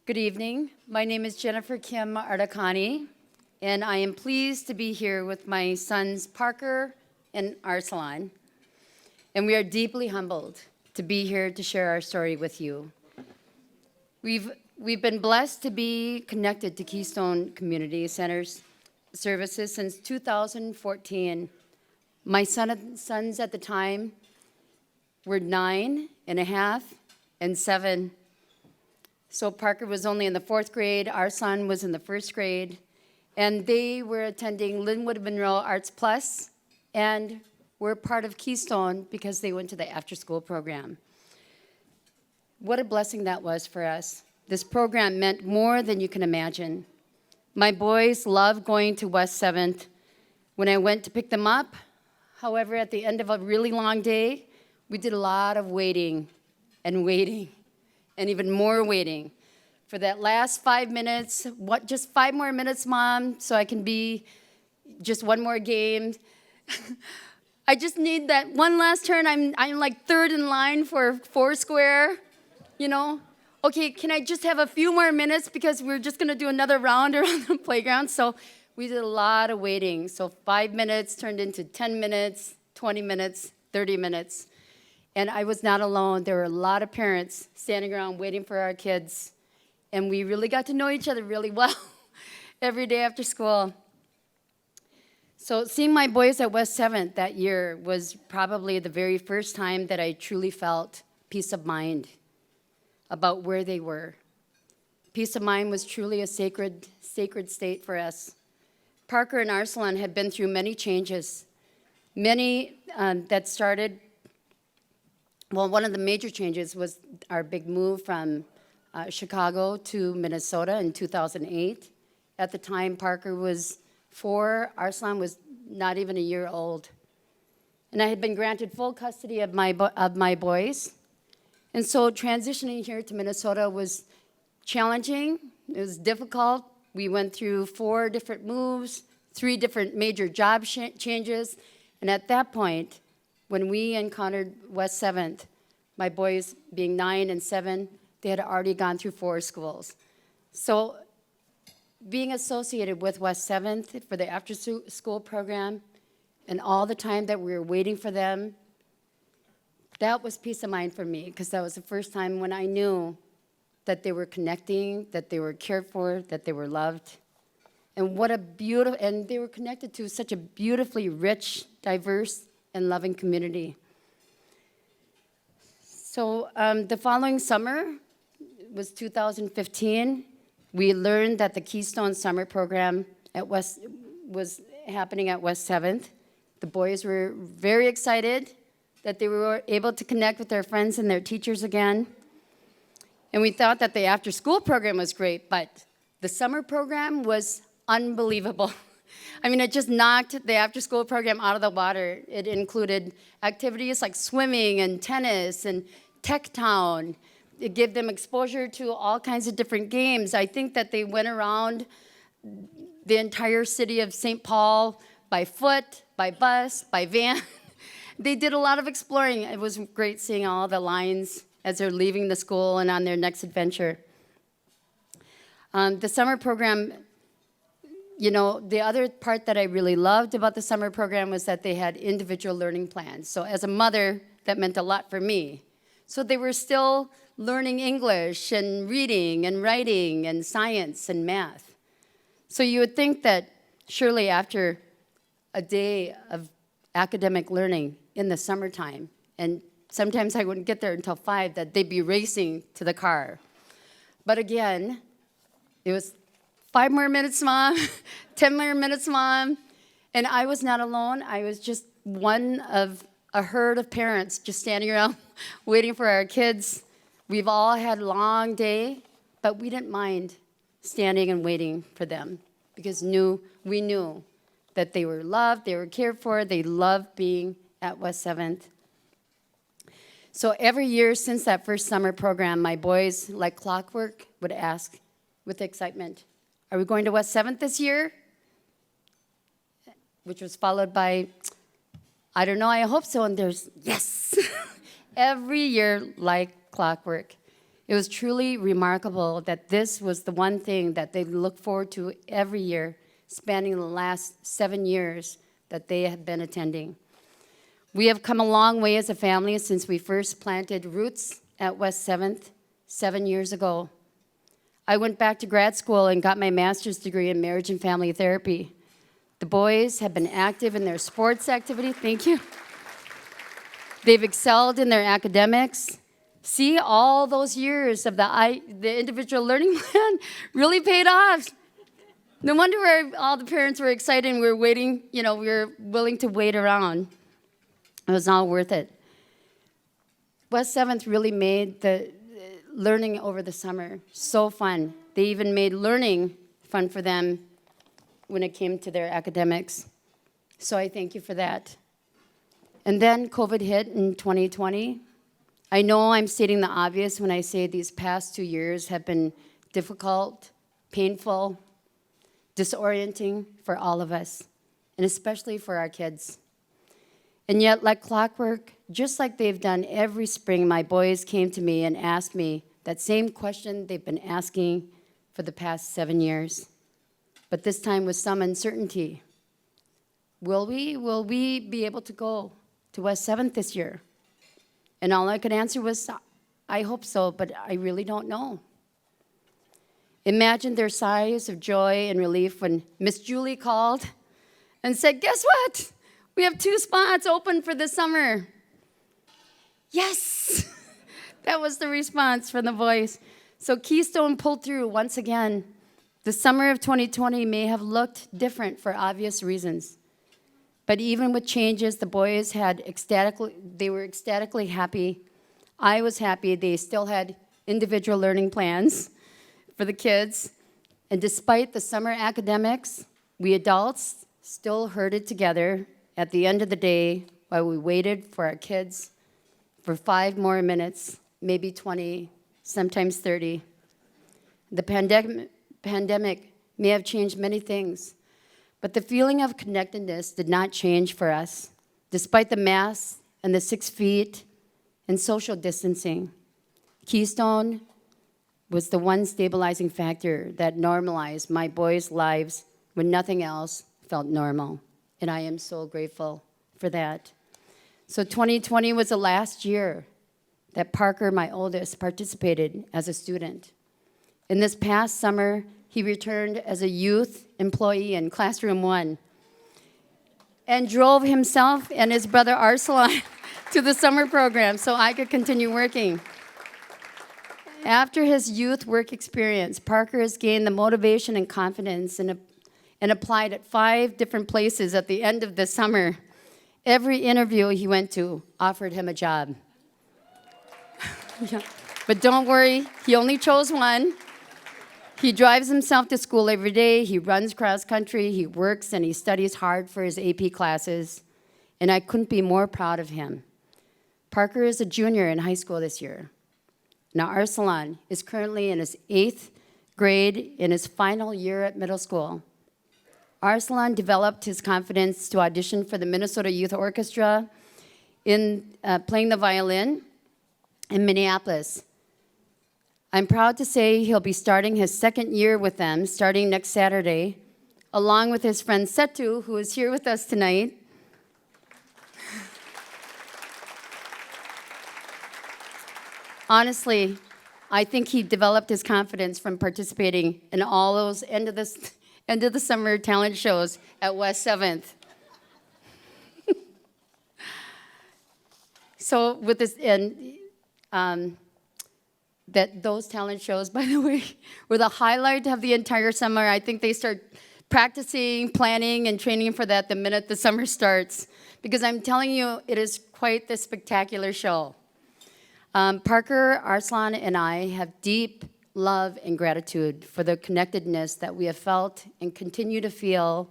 Good evening. My name is Jennifer Kim Ardakani, and I am pleased to be here with my sons Parker and Arsalan. And we are deeply humbled to be here to share our story with you. We've been blessed to be connected to Keystone Community Center's services since 2014. My sons at the time were 9.5 and 7. So Parker was only in the 4th grade, our son was in the 1st grade, and they were attending Linwood Monroe Arts Plus and were part of Keystone because they went to the after-school program. What a blessing that was for us. This program meant more than you can imagine. My boys loved going to West 7th. When I went to pick them up, however, at the end of a really long day, we did a lot of waiting and waiting. And even more waiting for that last 5 minutes. What? Just 5 more minutes, Mom, so I can be just one more game. I just need that one last turn. I'm like 3rd in line for Foursquare, you know. Okay, can I just have a few more minutes because we're just gonna do another round around the playground? So we did a lot of waiting. So 5 minutes turned into 10 minutes, 20 minutes, 30 minutes. And I was not alone. There were a lot of parents standing around waiting for our kids. And we really got to know each other really well every day after school. So seeing my boys at West 7th that year was probably the very first time that I truly felt peace of mind about where they were. Peace of mind was truly a sacred state for us. Parker and Arsalan had been through many changes, many that started. Well, one of the major changes was our big move from Chicago to Minnesota in 2008. At the time, Parker was 4, Arsalan was not even a year old. And I had been granted full custody of my boys. And so transitioning here to Minnesota was challenging. It was difficult. We went through 4 different moves, 3 different major job changes. And at that point, when we encountered West 7th, my boys being 9 and 7, they had already gone through 4 schools. So being associated with West 7th for the after-school program and all the time that we were waiting for them, that was peace of mind for me because that was the first time when I knew that they were connecting, that they were cared for, that they were loved. And what a beautiful, and they were connected to such a beautifully rich, diverse, and loving community. So the following summer was 2015. We learned that the Keystone summer program was happening at West 7th. The boys were very excited that they were able to connect with their friends and their teachers again. And we thought that the after-school program was great, but the summer program was unbelievable. I mean, it just knocked the after-school program out of the water. It included activities like swimming and tennis and Tech Town. It gave them exposure to all kinds of different games. I think that they went around the entire city of St. Paul by foot, by bus, by van. They did a lot of exploring. It was great seeing all the lines as they're leaving the school and on their next adventure. The summer program, you know, the other part that I really loved about the summer program was that they had individual learning plans. So as a mother, that meant a lot for me. So they were still learning English and reading and writing and science and math. So you would think that surely after a day of academic learning in the summertime, and sometimes I wouldn't get there until 5, that they'd be racing to the car. But again, it was 5 more minutes, Mom, 10 more minutes, Mom. And I was not alone. I was just one of a herd of parents just standing around waiting for our kids. We've all had a long day, but we didn't mind standing and waiting for them because we knew that they were loved, they were cared for, they loved being at West 7th. So every year since that first summer program, my boys, like clockwork, would ask with excitement, "Are we going to West 7th this year?" Which was followed by, "I don't know, I hope so," and there's, "Yes!" Every year like clockwork. It was truly remarkable that this was the one thing that they look forward to every year, spanning the last 7 years that they have been attending. We have come a long way as a family since we first planted roots at West 7th 7 years ago. I went back to grad school and got my master's degree in marriage and family therapy. The boys have been active in their sports activity. Thank you. They've excelled in their academics. See, all those years of the individual learning plan really paid off. No wonder all the parents were excited and we were waiting, we were willing to wait around. It was all worth it. West 7th really made the learning over the summer so fun. They even made learning fun for them when it came to their academics. So I thank you for that. And then COVID hit in 2020. I know I'm stating the obvious when I say these past 2 years have been difficult, painful, disorienting for all of us, and especially for our kids. And yet, like clockwork, just like they've done every spring, my boys came to me and asked me that same question they've been asking for the past 7 years, but this time with some uncertainty. Will we be able to go to West 7th this year? And all I could answer was, I hope so, but I really don't know. Imagine their sighs of joy and relief when Miss Julie called and said, guess what? We have 2 spots open for the summer. Yes! That was the response from the boys. So Keystone pulled through once again. The summer of 2020 may have looked different for obvious reasons. But even with changes, the boys they were ecstatically happy. I was happy. They still had individual learning plans for the kids. And despite the summer academics, we adults still herded together at the end of the day while we waited for our kids for 5 more minutes, maybe 20, sometimes 30. The pandemic may have changed many things, but the feeling of connectedness did not change for us, despite the masks and the 6 feet and social distancing. Keystone was the one stabilizing factor that normalized my boys' lives when nothing else felt normal, and I am so grateful for that. So 2020 was the last year that Parker, my oldest, participated as a student. In this past summer, he returned as a youth employee in Classroom 1 and drove himself and his brother Arsalan to the summer program so I could continue working. After his youth work experience, Parker has gained the motivation and confidence and applied at 5 different places at the end of the summer. Every interview he went to offered him a job. Yeah. But don't worry, he only chose one. He drives himself to school every day, he runs cross country, he works and he studies hard for his AP classes, and I couldn't be more proud of him. Parker is a junior in high school this year. Now Arsalan is currently in his 8th grade in his final year at middle school. Arsalan developed his confidence to audition for the Minnesota Youth Orchestra in playing the violin in Minneapolis. I'm proud to say he'll be starting his 2nd year with them, starting next Saturday, along with his friend Setu, who is here with us tonight. Honestly, I think he developed his confidence from participating in all those end of the summer talent shows at West 7th. So with this, those talent shows, by the way, were the highlight of the entire summer. I think they start practicing, planning, and training for that the minute the summer starts. Because I'm telling you, it is quite the spectacular show. Parker, Arslan, and I have deep love and gratitude for the connectedness that we have felt and continue to feel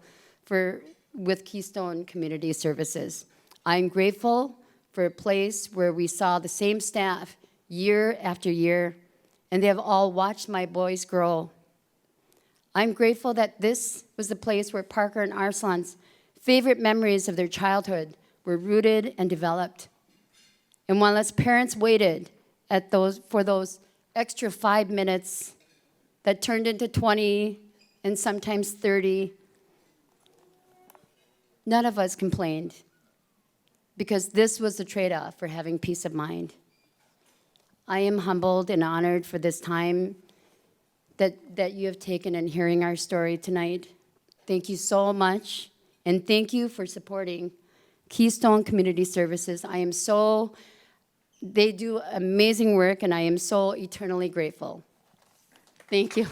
with Keystone Community Services. I'm grateful for a place where we saw the same staff year after year, and they have all watched my boys grow. I'm grateful that this was the place where Parker and Arslan's favorite memories of their childhood were rooted and developed. And while as parents waited for those extra 5 minutes that turned into 20 and sometimes 30. None of us complained because this was the trade-off for having peace of mind. I am humbled and honored for this time that you have taken in hearing our story tonight. Thank you so much, and thank you for supporting Keystone Community Services. They do amazing work, and I am so eternally grateful. Thank you.